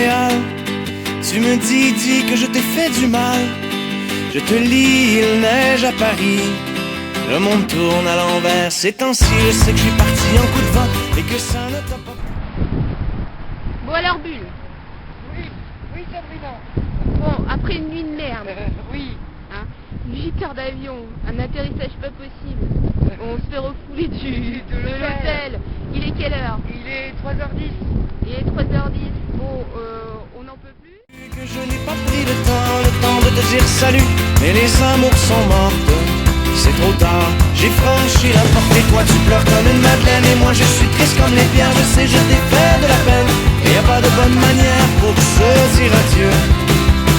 Montréal. Tu me dis que je t'ai fait du mal. Je te lis, il neige à Paris. Le monde tourne à l'envers. Ces temps-ci, je sais que je suis parti en coup de vent et que ça ne t'a pas... Bon alors Bulle. Oui Sabrina. Bon, après une nuit de merde. Oui. Hein, 8 heures d'avion, un atterrissage pas possible. On se fait refouler de l'hôtel. Il est quelle heure? Il est 3h10. Il est 3h10. Bon, on n'en peut plus. Que je n'ai pas pris le temps de te dire salut. Mais les amours sont mortes, c'est trop tard. J'ai franchi la porte et toi tu pleures comme une madeleine. Et moi je suis triste comme les pierres, je sais, je t'ai fait de la peine. Et y a pas de bonne manière pour se dire adieu.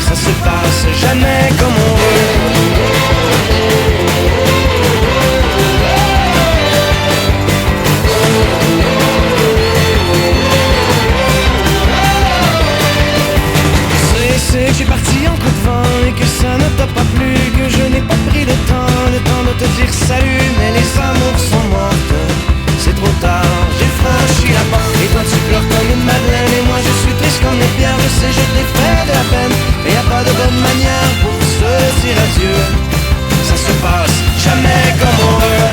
Ça se passe jamais comme on veut. C'est que j'ai parti en coup de vent et que ça ne t'a pas plu, que je n'ai pas pris le temps de te dire salut. Mais les amours sont mortes, c'est trop tard. J'ai franchi la porte et toi tu pleures comme une madeleine. Et moi je suis triste comme les pierres, je sais, je t'ai fait de la peine. Et y a pas de bonne manière pour se dire adieu. Ça se passe jamais comme on veut.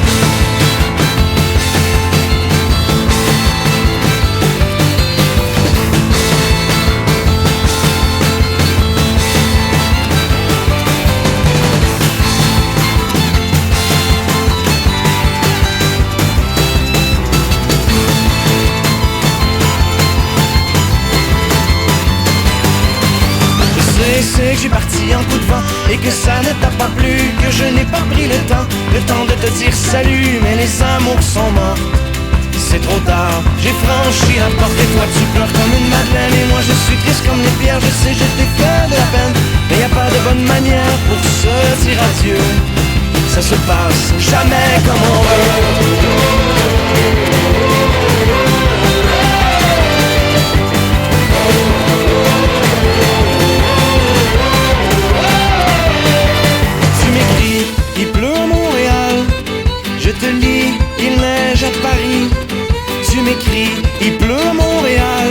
C'est que j'ai parti en coup de vent et que ça ne t'a pas plu, que je n'ai pas pris le temps de te dire salut. Mais les amours sont morts, c'est trop tard. J'ai franchi la porte et toi tu pleures comme une madeleine. Et moi je suis triste comme les pierres, je sais, je t'ai fait de la peine. Mais y a pas de bonne manière pour se dire adieu. Ça se passe jamais comme on veut. Il pleut à Montréal, je te lis, il neige à Paris. Tu m'écris, il pleut à Montréal,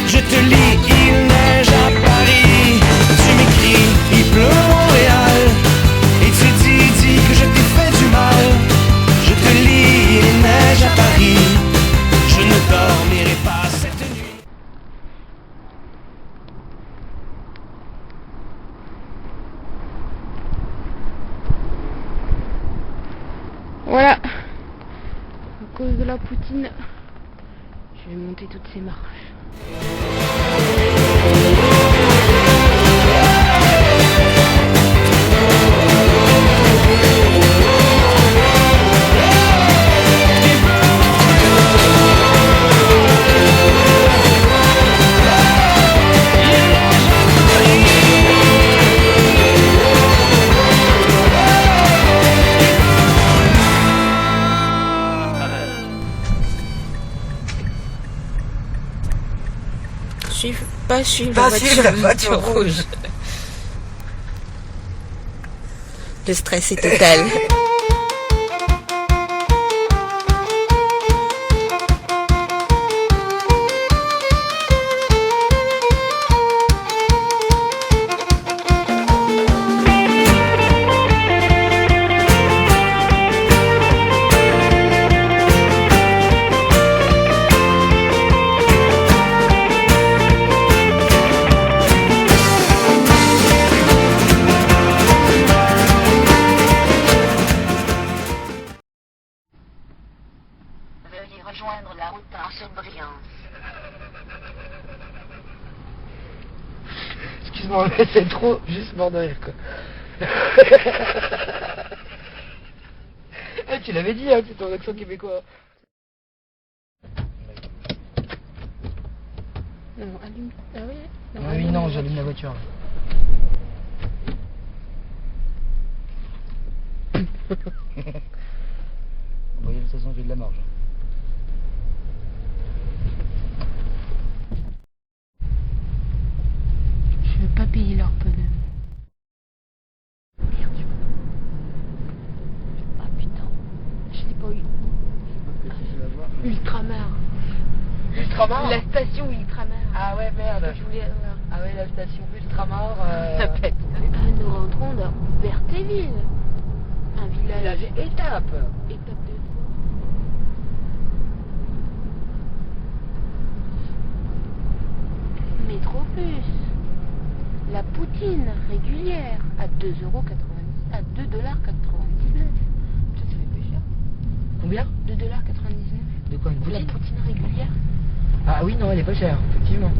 je te lis, il neige à Paris. Tu m'écris, il pleut à Montréal, et tu dis que je t'ai fait du mal. Je te lis, il neige à Paris, je ne dormirai pas cette nuit. Voilà. À cause de la poutine, je vais monter toutes ces marches. Pas suivre la voiture rouge. Le stress est total. Veuillez rejoindre la route en surbrillance. Excuse-moi, mais c'est trop juste mort de rire quoi. Eh, tu l'avais dit, hein, c'est ton accent québécois. Non, allume. Ah oui. Non, Ah oui, non, j'allume la voiture. Vous voyez, de toute façon, j'ai de la marge. Je veux pas payer leur pneu. Merde. Ah putain. Je l'ai pas eu. Ultramar. Ultramar. La station Ultramar. Ah ouais, merde. Je voulais avoir. Ah ouais, la station Ultramar. Répète. Ah, nous rentrons dans Berthéville. Un village. Village étape. Étape de Métropus. La poutine régulière à 2,90 à 2,99 $. Ça fait plus cher. Combien? 2,99 $. De quoi, une La poutine? poutine régulière. Ah oui, non, elle est pas chère, effectivement.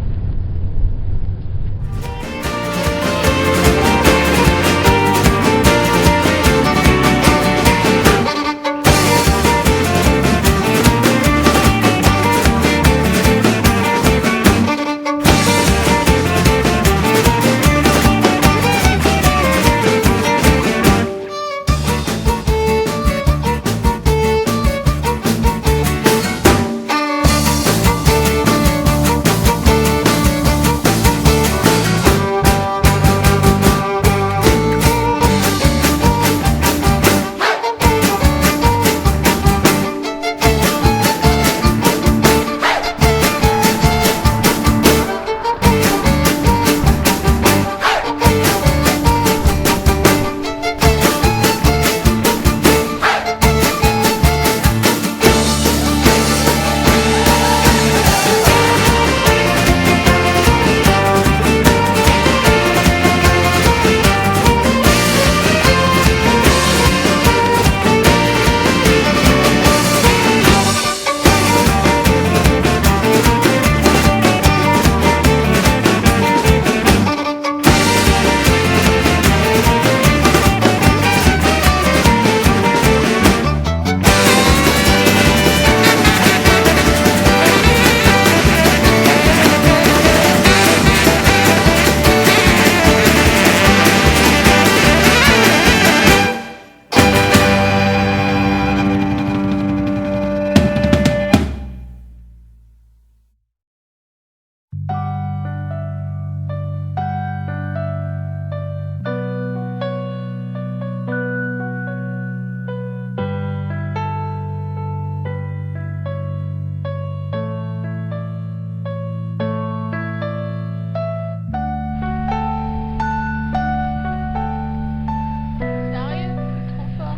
Sérieux? C'est trop fort.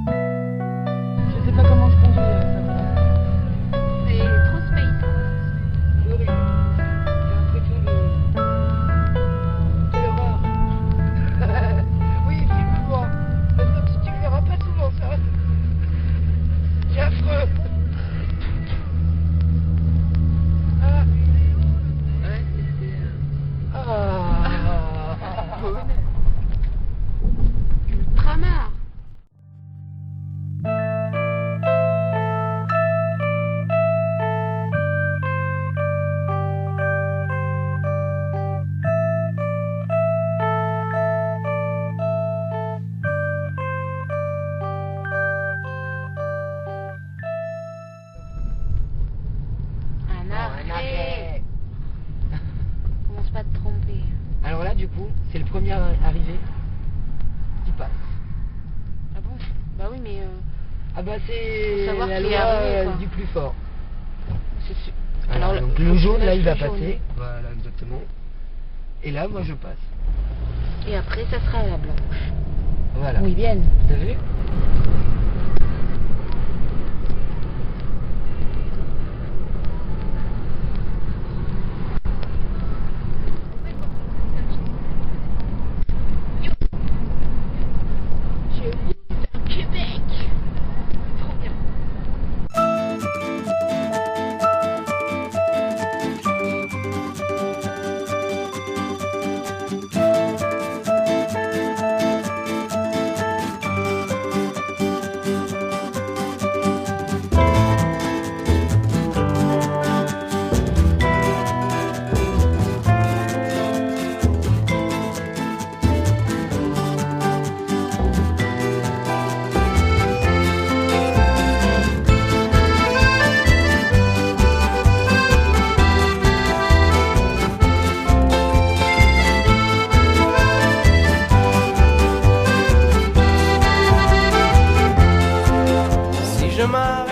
Je sais pas comment je conduis, ça va. C'est trop space. C'est horrible. J'ai l'impression de... Quelle horreur. Oui, filme-moi. Parce que tu le verras pas souvent, ça. C'est affreux. Ah. Ouais, c'était... Ah. Ultramar. Un arrêt. Commence pas à te tromper. Alors là, du coup, c'est le premier arrivé qui passe. Ah bon? Bah oui, mais Ah bah c'est Faut savoir la qui est loi arrivé, quoi. du plus fort. c'est sûr. Alors, Alors, donc le le jaune là il va jaune. passer. Voilà exactement. Et là moi je passe. Et après, ça sera la blanche. Voilà. Oui, bien. T'as vu? Québec. Trop bien. je m'arrête.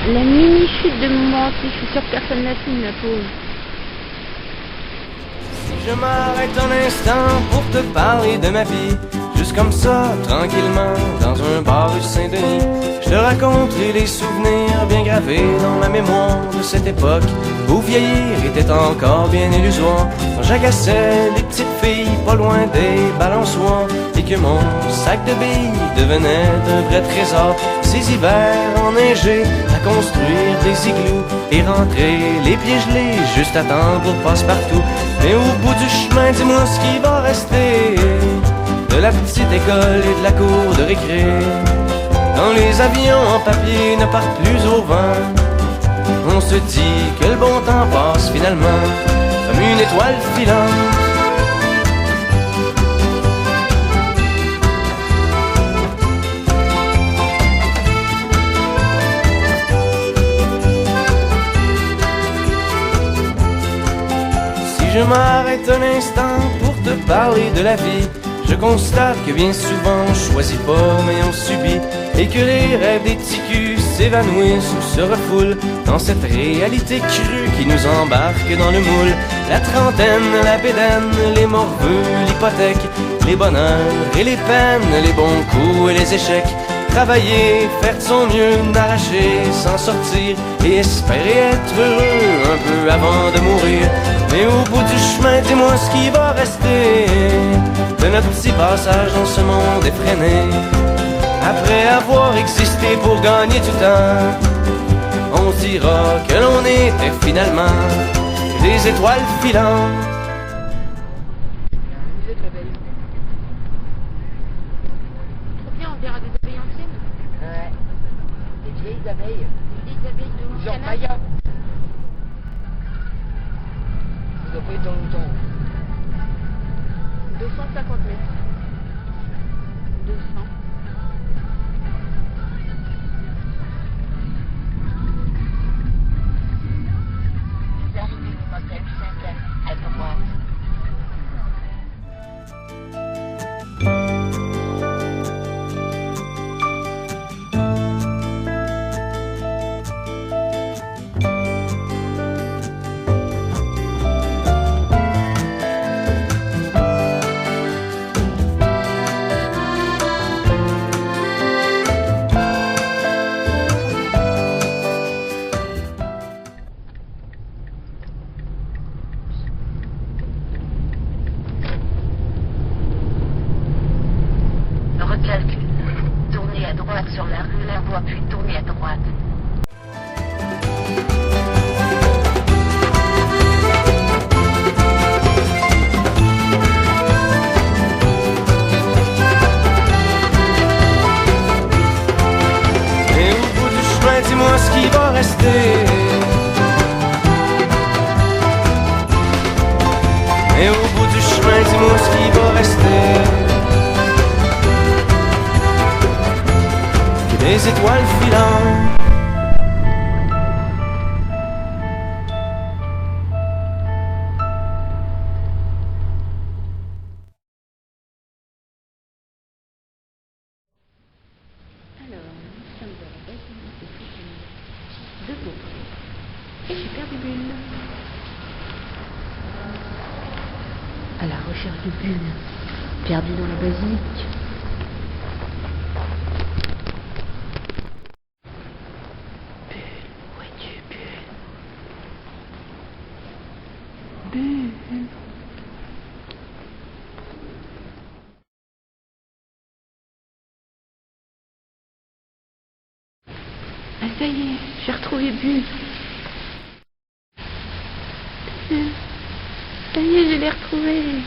La mini-chute de mon menton, je suis sûre que personne n'a filmé, la pauvre. Je m'arrête un instant pour te parler de ma vie. Juste comme ça, tranquillement, dans un bar rue Saint-Denis. Je te raconterai les souvenirs bien gravés dans ma mémoire de cette époque où vieillir était encore bien illusoire. Quand j'agaçais les petites filles pas loin des balançoires et que mon sac de billes devenait un vrai trésor. Ces hivers enneigés à construire des igloos et rentrer les pieds gelés juste à temps pour passe-partout. Mais au bout du chemin, dis-moi ce qui va rester de la petite école et de la cour de récré. Quand les avions en papier ne partent plus au vent, on se dit que le bon temps passe finalement comme une étoile filante. Si je m'arrête un instant pour te parler de la vie, je constate que bien souvent on choisit pas mais on subit, et que les rêves des petits culs s'évanouissent ou se refoulent dans cette réalité crue qui nous embarque dans le moule. La trentaine, la bédaine, les morveux, l'hypothèque, les bonheurs et les peines, les bons coups et les échecs. Travailler, faire de son mieux, n'arracher, s'en sortir et espérer être heureux un peu avant de mourir. Mais au bout du chemin, dis-moi ce qui va rester de notre petit passage dans ce monde effréné. Après avoir existé pour gagner du temps, on dira que l'on était finalement des étoiles filantes. Vous êtes très belle. Trop bien, on dirait des abeilles anciennes. Ouais. Des vieilles abeilles. Des abeilles de Genre Montcana. Maya. Vous n'avez pas été dans longtemps. 250 mètres. 200. Vous arrivez au motel 5 à droite. Recalcule. Tournez à droite sur la rue Lerbois, puis tournez à droite. Et au bout du chemin, dis-moi ce qui va rester. Et au bout du chemin, dis-moi ce qui va rester. Des étoiles filantes. Alors, nous sommes à la basilique de Beaupré. Et j'ai perdu Bulle. À la recherche de Bulle, perdue dans la basilique. Bulle, où es-tu, Bulle? Bulle. Ah, ça y est, j'ai retrouvé Bulle. Ça y est, je l'ai retrouvée.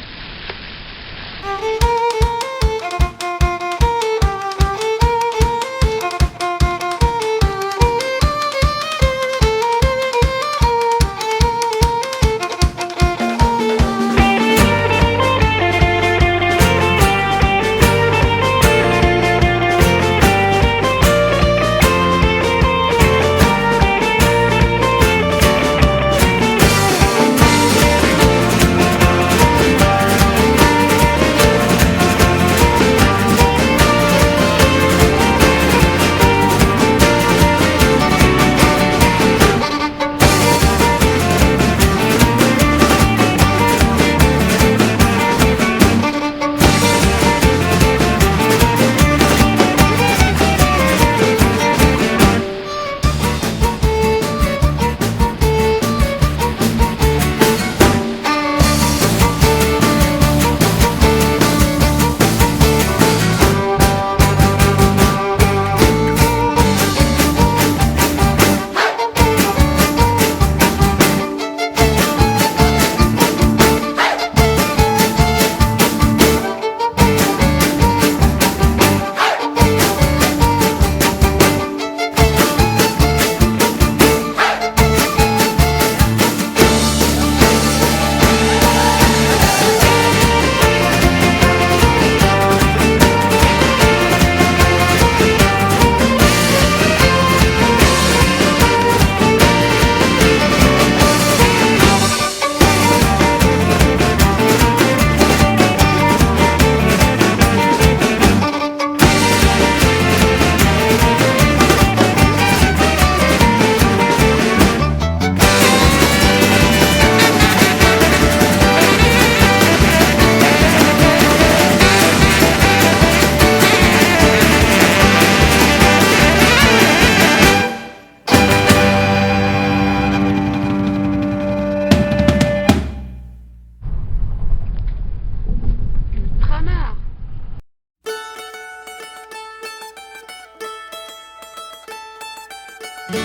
Ça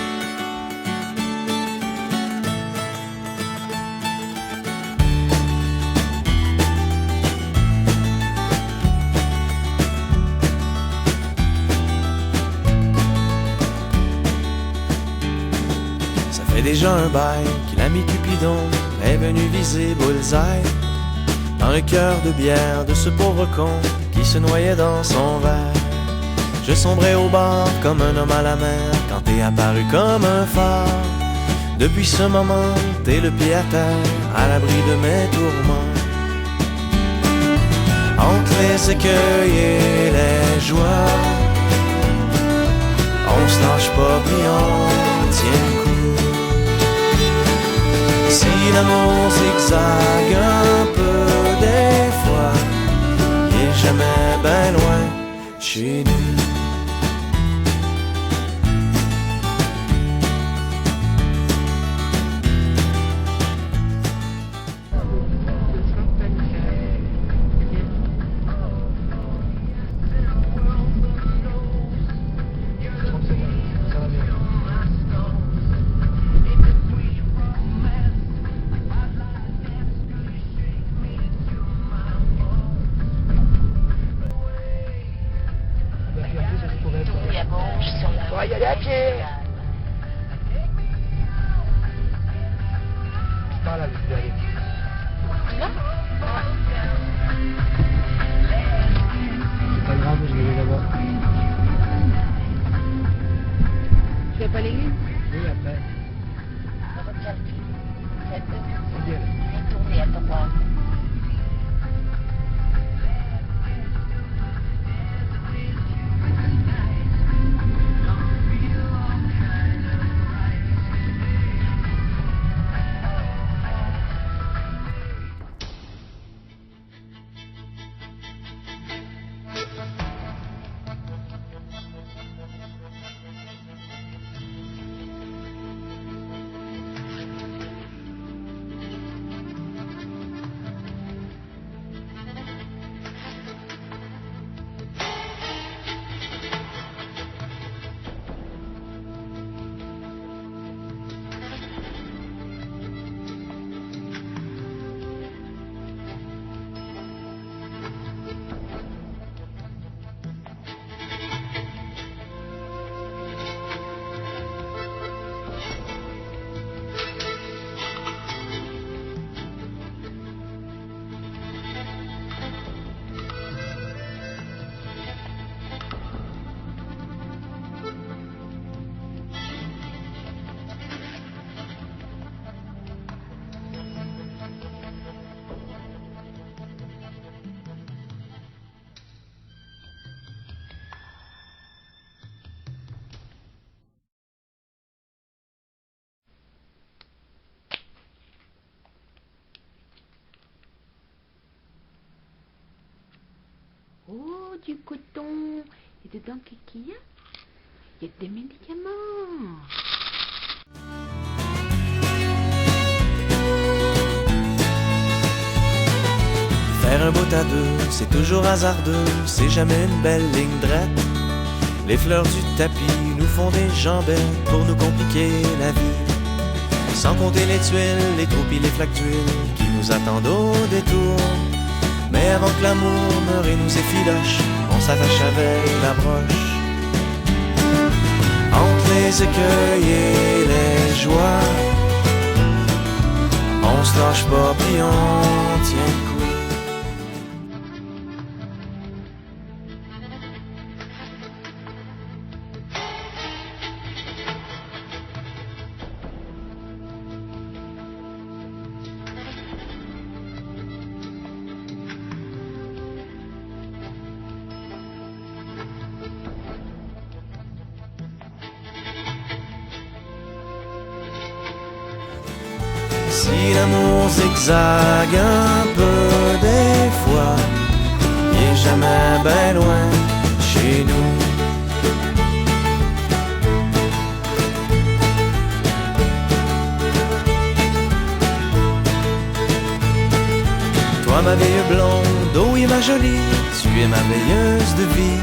fait déjà un bail que l'ami Cupidon est venu viser Bullseye dans le cœur de bière de ce pauvre con qui se noyait dans son verre. Je sombrais au bar comme un homme à la mer quand t'es apparu comme un phare. Depuis ce moment, t'es le pied à terre, à l'abri de mes tourments. Entre les écueils et les joies, on se lâche pas puis on tient le coup. Si l'amour zigzague un peu des fois, il est jamais ben loin chez nous. Tournez à gauche sur la On va y aller à pied. Par là, je vais aller. Là? C'est pas grave, je vais aller là-bas. Tu vas pas à l'église? Oui, après. Dans votre calcul, faites C'est bien. puis tournez à droite. Oh, du coton. Et dedans, qu'est-ce qu'il y a? Il y a des médicaments. Faire un bout à deux, c'est toujours hasardeux, c'est jamais une belle ligne droite. Les fleurs du tapis nous font des jambettes pour nous compliquer la vie. Sans compter les tuiles, les trous pis les flaques d'huile qui nous attendent au détour. Mais avant que l'amour meure et nous effiloche, on s'attache avec la broche. Entre les écueils et les joies, on se lâche pas puis on tient le coup. Si l'amour zigzague un peu des fois, il est jamais ben loin chez nous. Toi ma vieille blonde, oh oui ma jolie, tu es ma veilleuse de vie.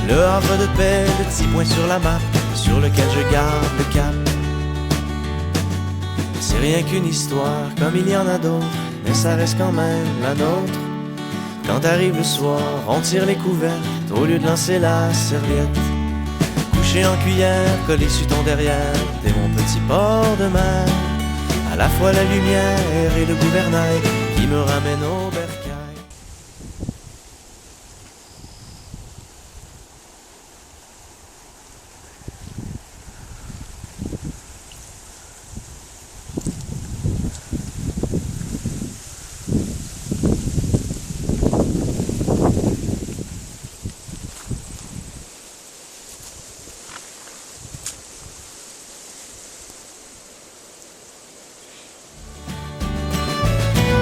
Le havre de paix, le petit point sur la map, sur lequel je garde le cap. C'est rien qu'une histoire, comme il y en a d'autres, mais ça reste quand même la nôtre. Quand arrive le soir, on tire les couvertes au lieu de lancer la serviette. Couché en cuillère, collé sur ton derrière, t'es mon petit port de mer. À la fois la lumière et le gouvernail qui me ramène au bercail.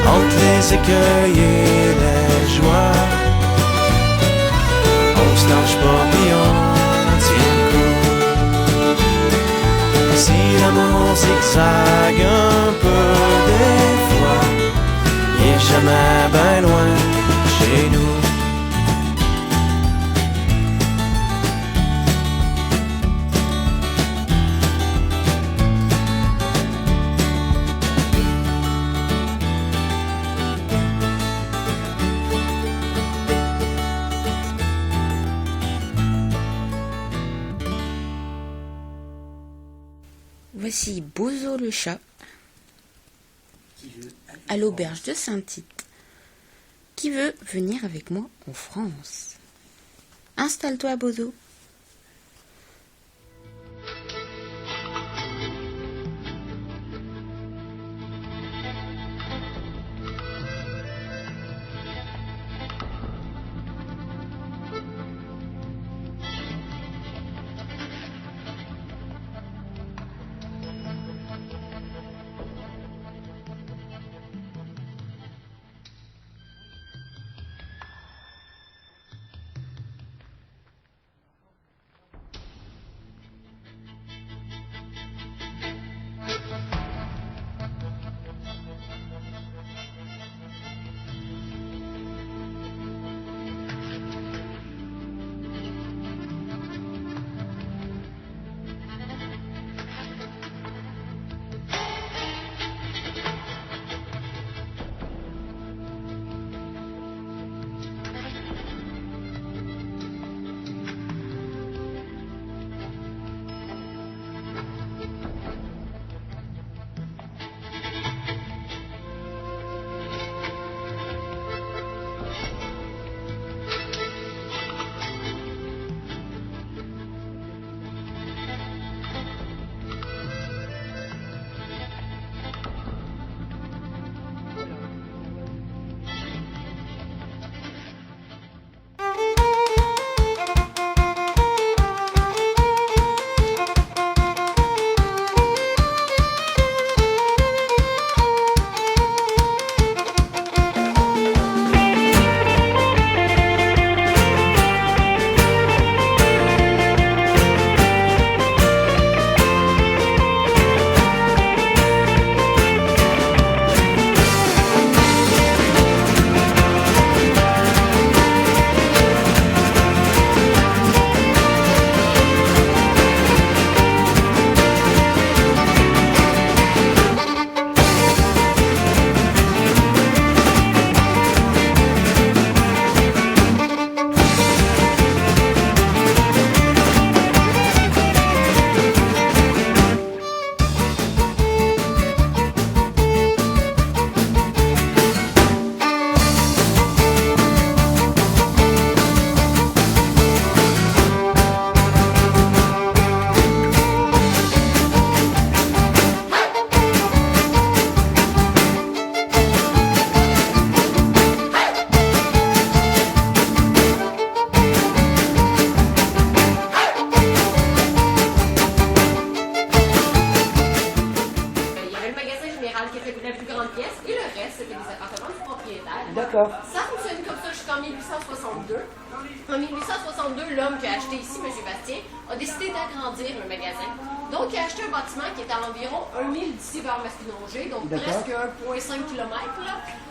Entre les écueils et les joies, on se lâche pas puis on tient le coup. Si l'amour zigzague un peu des fois, il est jamais ben loin chez nous. Voici Bozo le chat à l'auberge de Saint-Tite qui veut venir avec moi en France. Installe-toi, Bozo. D'accord. Ça fonctionne comme ça jusqu'en 1862. En 1862, l'homme qui a acheté ici, M. Bastien, a décidé d'agrandir le magasin. Donc, il a acheté un bâtiment qui est à environ 1 000 d'ici vers Masquinongé, donc presque 1,5 km.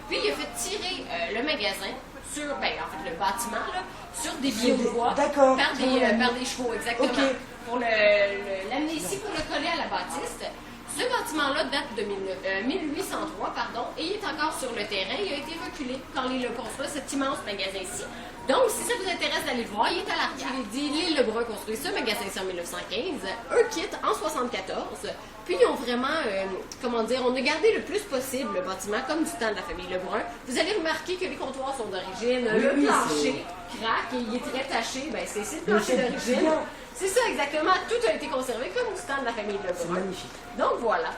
Puis, il a fait tirer le magasin sur, en fait, le bâtiment, là, sur des billes de bois. D'accord. Par des chevaux, exactement. Ok. Pour l'amener ici, pour le coller à la bâtisse. Ce bâtiment-là date de 1803, pardon, et il est encore sur le terrain. Il a été reculé quand il a construit cet immense magasin-ci. Donc, si ça vous intéresse d'aller le voir, il est à l'arrière-crédit. L'île Lebrun a construit ce magasin-ci en 1915. Eux quittent en 1974. Puis, ils ont vraiment, on a gardé le plus possible le bâtiment comme du temps de la famille Lebrun. Vous allez remarquer que les comptoirs sont d'origine. Le plancher craque et il est très taché. Ben, c'est le plancher d'origine. C'est ça, exactement. Tout a été conservé comme du temps de la famille Lebrun. C'est magnifique. Donc, voilà.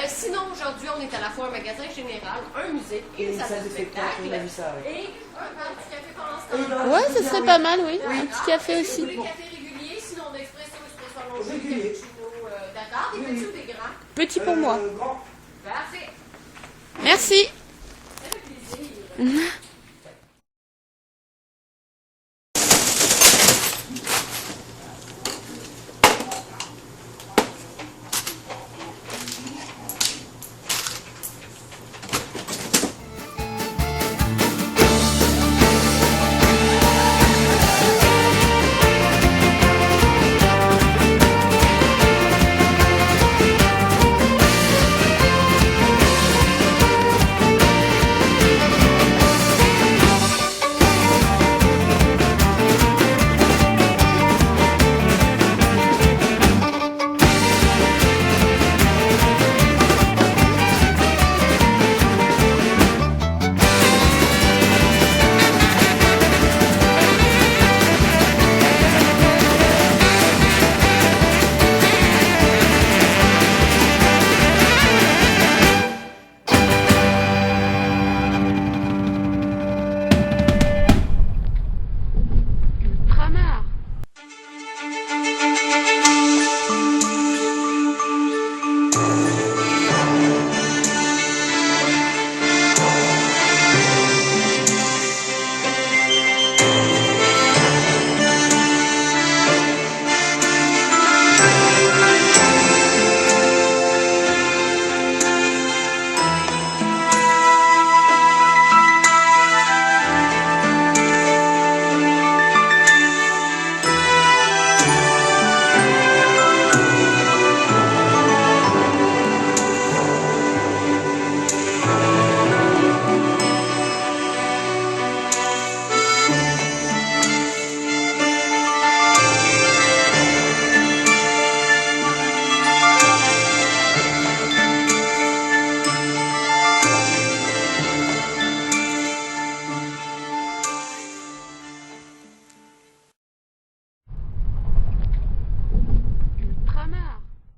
Sinon, aujourd'hui, on est à la fois un magasin général, un musée et une salle de spectacle. On a vu ça, oui. Et un petit café pendant ce temps. Ouais, ce serait pas mal, oui. Un petit café Si vous aussi. voulez café régulier, sinon d'expresso, espresso allongé, Régulier. cappuccino, d'accord, des petits ou des grands. Petit pour moi. Grand. Parfait. Merci. Ça fait plaisir.